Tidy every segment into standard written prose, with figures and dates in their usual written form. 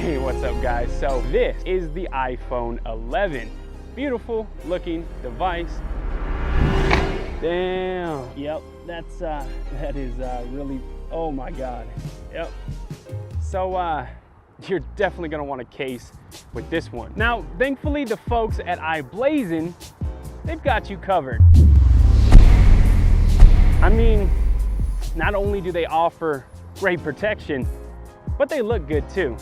Hey, what's up guys? So this is the iPhone 11. Beautiful looking device. Damn. Yep, that is really, oh my God. Yep. So you're definitely gonna want a case with this one. Now, thankfully the folks at iBlazin, they've got you covered. I mean, not only do they offer great protection, but they look good too.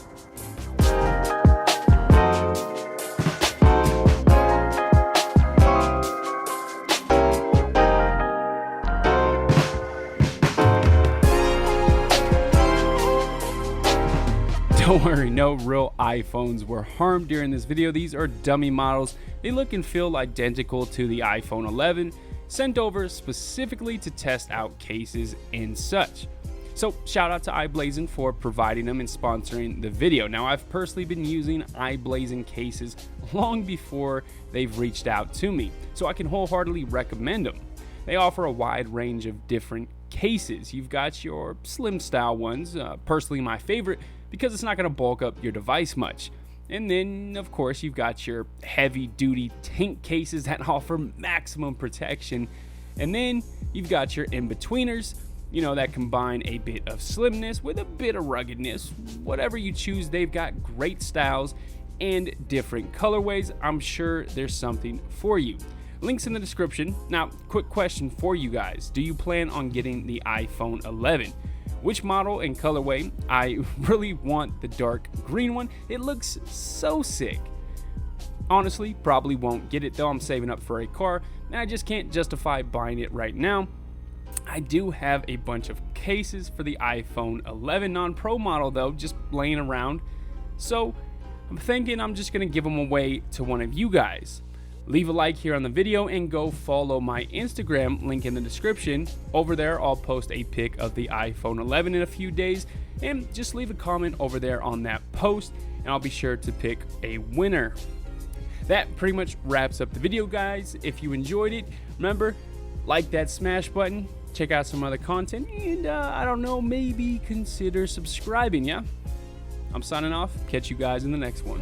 Don't worry, no real iPhones were harmed during this video. These are dummy models. They look and feel identical to the iPhone 11, sent over specifically to test out cases and such. So shout out to iBlazin for providing them and sponsoring the video. Now, I've personally been using iBlazin cases long before they've reached out to me, so I can wholeheartedly recommend them. They offer a wide range of different cases. You've got your slim style ones, personally my favorite because it's not going to bulk up your device much. And then, of course, you've got your heavy-duty tank cases that offer maximum protection. And then you've got your in-betweeners, you know, that combine a bit of slimness with a bit of ruggedness. Whatever you choose, they've got great styles and different colorways. I'm sure there's something for you. Links in the description. Now, quick question for you guys. Do you plan on getting the iPhone 11? Which model and colorway? I really want the dark green one. It looks so sick. Honestly, probably won't get it though. I'm saving up for a car and I just can't justify buying it right now. I do have a bunch of cases for the iPhone 11 non-pro model though, just laying around. So I'm thinking I'm just gonna give them away to one of you guys. Leave a like here on the video and go follow my Instagram, link in the description. Over there, I'll post a pic of the iPhone 11 in a few days, and just leave a comment over there on that post, and I'll be sure to pick a winner. That pretty much wraps up the video, guys. If you enjoyed it, remember, like that smash button, check out some other content, and I don't know, maybe consider subscribing, yeah? I'm signing off. Catch you guys in the next one.